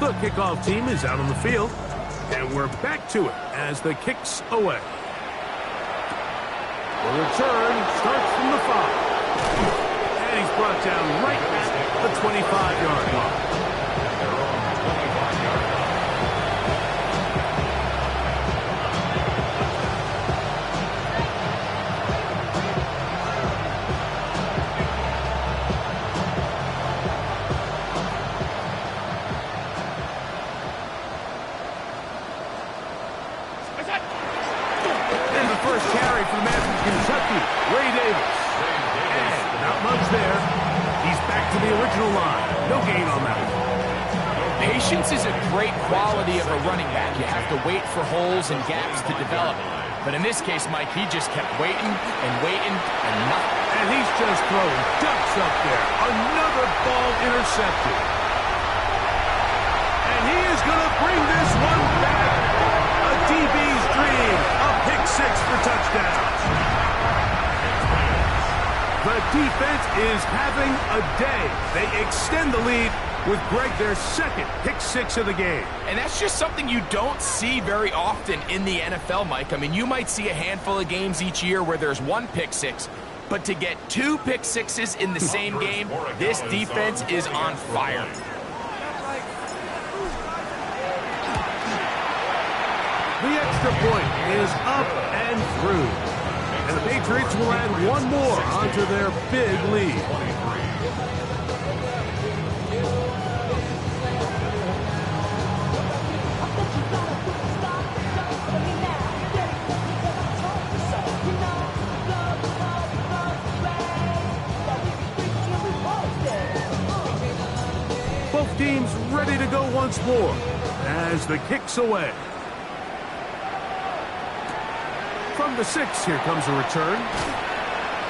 The kickoff team is out on the field, and we're back to it as the kick's away. The return starts from the 5. And he's brought down right at the 25-yard line.
Their own 25-yard line.
And the first carry for the man from Kentucky, Ray Davis. And not much there. He's back to the original line. No gain on that one.
Patience is a great quality of a running back. You have to wait for holes and gaps to develop. But in this case, Mike, he just kept waiting and waiting and nothing.
And he's just throwing ducks up there. Another ball intercepted. And he is going to bring this one back. A DB's dream. A pick 6 for touchdowns. The defense is having a day. They extend the lead with, Greg, their second pick 6 of the game.
And that's just something you don't see very often in the NFL, Mike. I mean, you might see a handful of games each year where there's 1 pick 6, but to get 2 pick 6s in the same game, this defense is on fire.
The extra point is up and through. And the Patriots will add one more onto their big lead. Both teams ready to go once more as the kick's away. From the 6, here comes a return.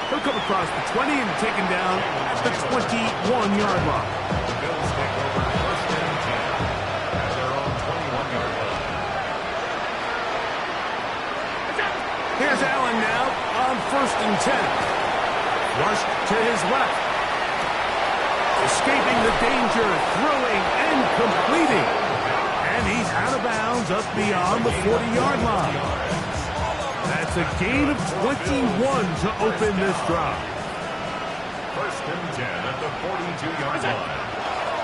He'll come across the 20 and taken down at the 21-yard line.
The Bills take over first and 10 at their own 21-yard line.
Here's Allen now on first and 10. Rushed to his left. Escaping the danger, throwing and completing. And he's out of bounds up beyond the 40-yard line. That's a gain of 21 to open this drive.
First and 10 at the 42-yard line.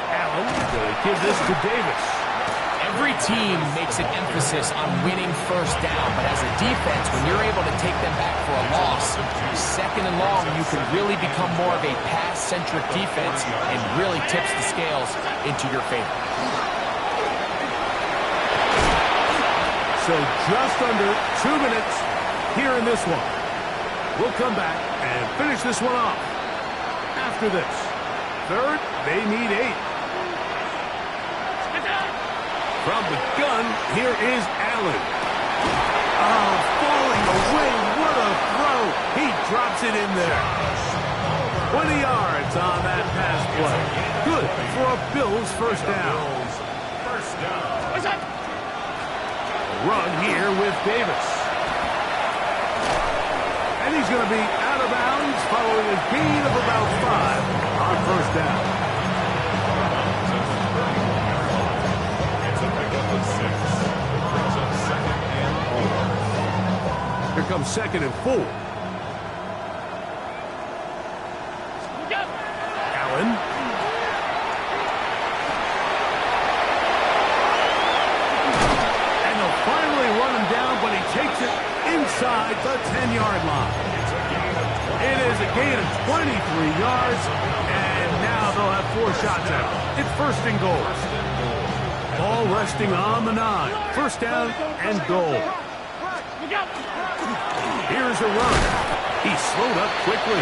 Allen will give this to Davis.
Every team makes an emphasis on winning first down, but as a defense, when you're able to take them back for a loss, second and long, you can really become more of a pass-centric defense and really tips the scales into your favor.
So just under 2 minutes here in this one. We'll come back and finish this one off after this. Third, they need 8. From the gun, here is Allen. Oh, falling away. What a throw. He drops it in there. 20 yards on that pass play. Good for a Bills first down.
First down.
Run here with Davis. And he's going to be out of bounds following a gain of about 5 on first down.
It's a pickup of 6. Brings up 2nd and 4.
Here comes 2nd and 4. Allen. And they'll finally run him down, but he takes it inside the 10-yard line. It is a gain of 23 yards, and now they'll have 4 shots at him. It's 1st and goal. Ball resting on the 9. 1st down and goal. Here's a run. He slowed up quickly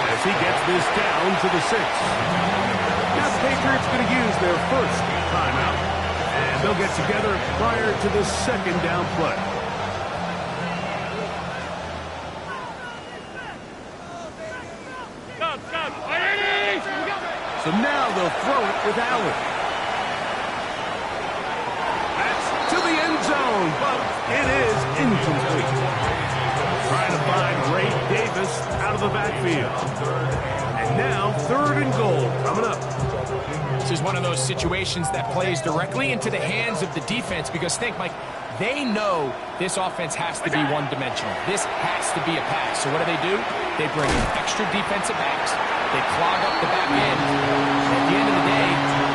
as he gets this down to the 6. Now the Patriots going to use their 1st timeout, and they'll get together prior to the 2nd down play. So now they'll throw it with Allen. That's to the end zone, but it is incomplete. Trying to find Ray Davis out of the backfield. And now 3rd and goal coming up.
This is one of those situations that plays directly into the hands of the defense because think, Mike, they know this offense has to be one-dimensional. This has to be a pass. So what do? They bring in extra defensive backs. They clog up the back end. At the end of the day,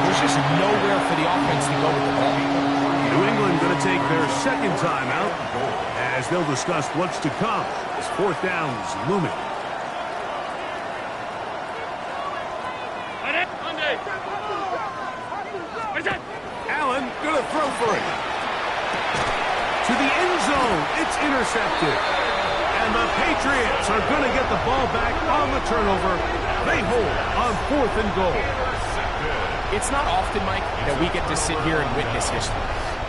there's just nowhere for the offense to go with the ball.
New England going to take their 2nd timeout as they'll discuss what's to come as 4th down is looming. Allen going to throw for it. To the end zone. It's intercepted. And the Patriots are going to get the ball back on the turnover. They hold on 4th and goal.
It's not often, Mike, that we get to sit here and witness history.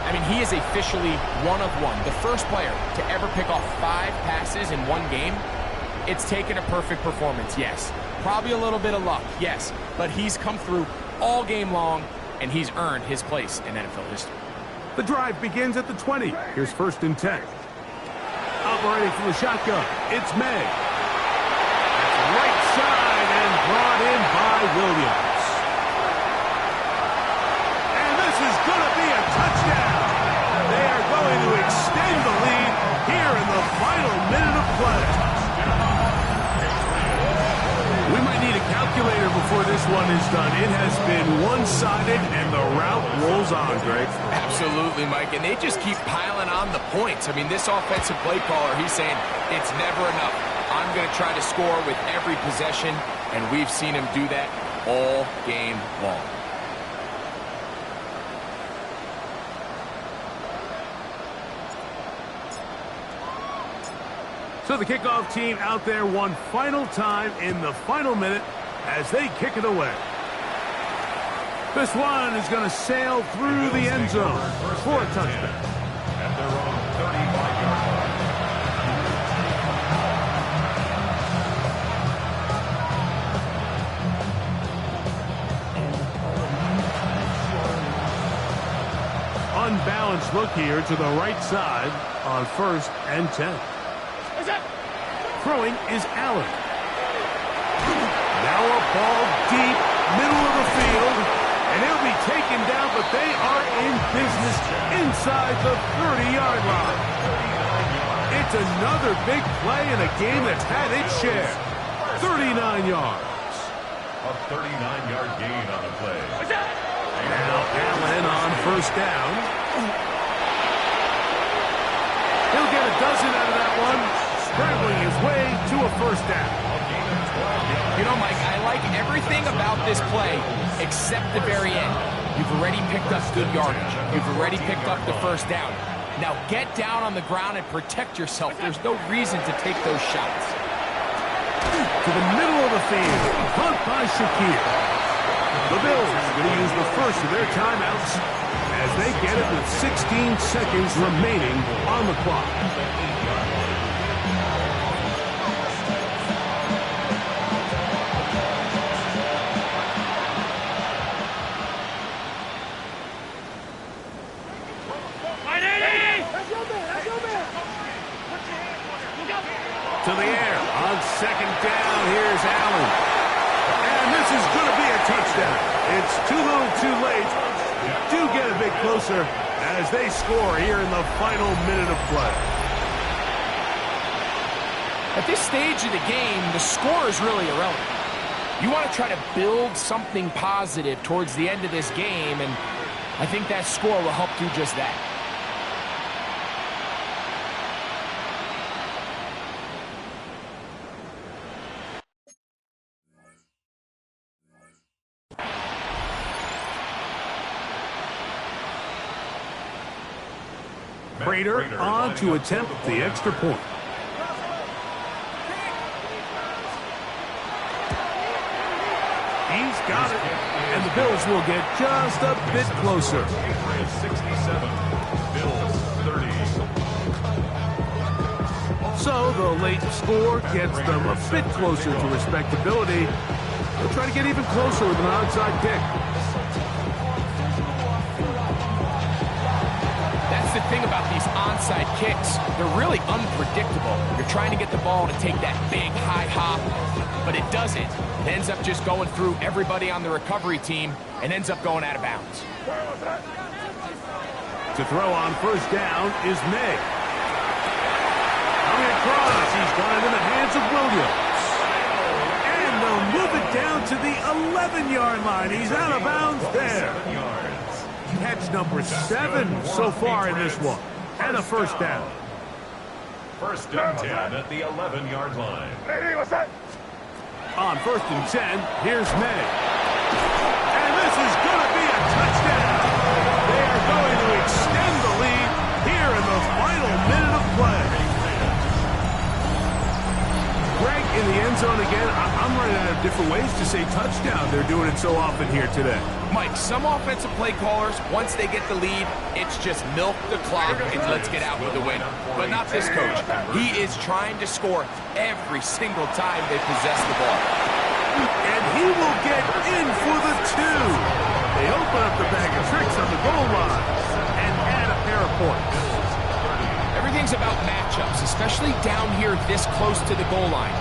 I mean, he is officially one of one. The first player to ever pick off 5 passes in one game. It's taken a perfect performance, yes. Probably a little bit of luck, yes. But he's come through all game long, and he's earned his place in NFL history.
The drive begins at the 20. Here's 1st and 10. Operating from the shotgun, it's May. That's right side and brought in by Williams. And this is going to be a touchdown. They are going to extend the lead here in the final minute of play. We might need a calculator before this one is done. It has been one-sided, and the route rolls on, Greg.
Absolutely, Mike, and they just keep piling on the points. I mean, this offensive play caller, he's saying it's never enough. I'm going to try to score with every possession, and we've seen him do that all game long.
So the kickoff team out there one final time in the final minute as they kick it away. This one is going to sail through the end zone for a touchdown.
At their own 35-yard line.
Unbalanced look here to the right side on 1st and 10. Throwing is Allen. Now a ball deep, middle of the field, and he'll be taken down, but they are in business inside the 30-yard line. It's another big play in a game that's had its share. 39 yards.
A 39-yard gain on the play.
Now Allen on 1st down. He'll get a dozen out of that one, scrambling his way to a 1st down.
You know, Mike, I like everything about this play except the very end. You've already picked up good yardage. You've already picked up the 1st down. Now get down on the ground and protect yourself. There's no reason to take those shots.
To the middle of the field, caught by Shakir. The Bills are going to use the first of their timeouts as they get it with 16 seconds remaining on the clock. to the air. On second down, here's Allen. And this is going to be a touchdown. It's too little too late. Do get a bit closer as they score here in the final minute of play.
At this stage of the game, the score is really irrelevant. You want to try to build something positive towards the end of this game, and I think that score will help do just that.
Prater on to attempt the extra point. He's got it, and the Bills will get just a bit closer.
67, Bills 30.
So the late score gets them a bit closer to respectability. They'll try to get even closer with an onside kick.
That's the thing about these onside kicks. They're really unpredictable. You're trying to get the ball to take that big high hop, but it doesn't. It ends up just going through everybody on the recovery team and ends up going out of bounds.
To throw on first down is May. Coming across, he's got it in the hands of Williams. And they'll move it down to the 11-yard line. He's out of bounds there.
7 yards.
Catch number 7 so far in this one. And a first down.
First and 10 at the 11-yard line.
Hey, what's that?
On first and 10, here's May. And this is going to be a touchdown. They are going to extend the lead here in the final minute of play. Greg in the end zone again. I'm running out of different ways to say touchdown. They're doing it so often here today.
Mike, some offensive play callers, once they get the lead, it's just milk the clock and let's get out with the win. But not this coach. He is trying to score every single time they possess the ball.
And he will get in for the 2. They open up the bag of tricks on the goal line and add a pair of points.
Everything's about matchups, especially down here this close to the goal line.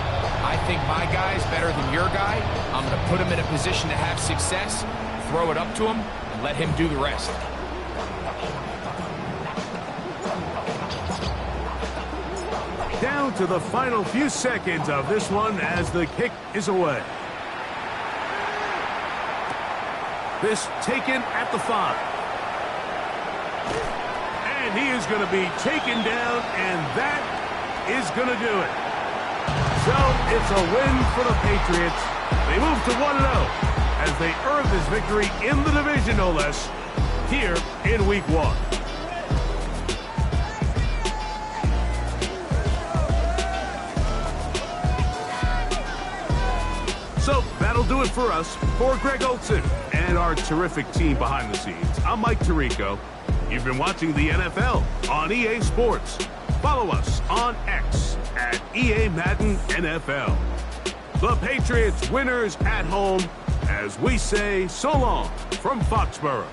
I think my guy's better than your guy. I'm going to put him in a position to have success, throw it up to him, and let him do the rest.
Down to the final few seconds of this one as the kick is away. This taken at the 5. And he is going to be taken down, and that is going to do it. So it's a win for the Patriots. They move to 1-0 as they earn this victory in the division, no less, here in Week 1. So that'll do it for us. For Greg Olson and our terrific team behind the scenes, I'm Mike Tirico. You've been watching the NFL on EA Sports. Follow us on X at EA Madden NFL. The Patriots winners at home as we say so long from Foxborough.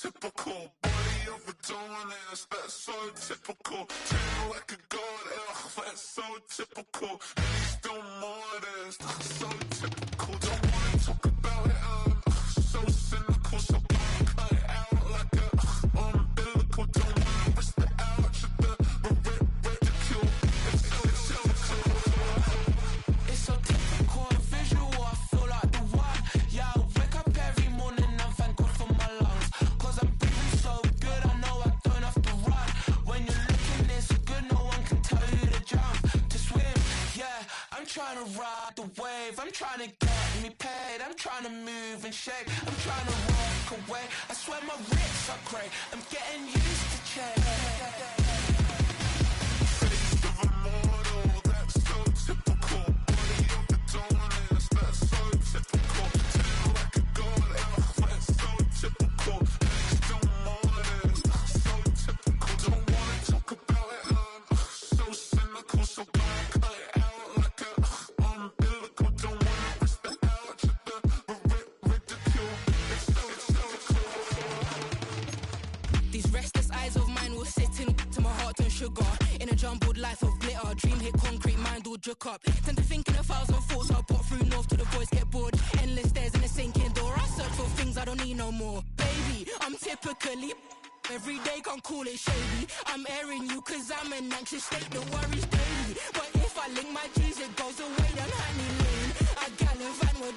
Typical body of a donut, that's so typical. Treat like a god, that's so typical. Still more than so typical. Don't wanna talk about it, so cynical. So cut it out like a umbilical. Don't wanna risk the ouch of the ridicule. It's so typical. It's so typical and visual. I feel like the one. Yeah, I wake up every morning and thank God for my lungs. I'm breathing so good, I know I don't have to run. When you're looking this good, no one can tell you to jump, to swim. Yeah, I'm trying to ride the wave.
brave, I'm trying to get me paid, I'm trying to move and shake, I'm trying to walk away, I swear my wrists are grey, I'm getting used to change.
Face of a mortal, that's so typical. Body of the dawners, that's so typical. Tail like a god, that's so typical. Next to mornings, so typical. Don't wanna talk about it, so cynical, so bad, cut it out like a umbilical. Don't wanna risk the algebra, ridicule. It's so typical.
These restless eyes of mine will sit in to my heart and sugar. In a jumbled life of glitter, dream hit concrete, mind all jook up. Tend to think in 1,000 thoughts, I put through north till the voice get bored. Endless stairs in a sinking door, I search for things I don't need no more. Baby, I'm typically every day, can't call it shady. I'm airing you cause I'm an anxious state that worries daily. But if I link my G's, it goes away, then honey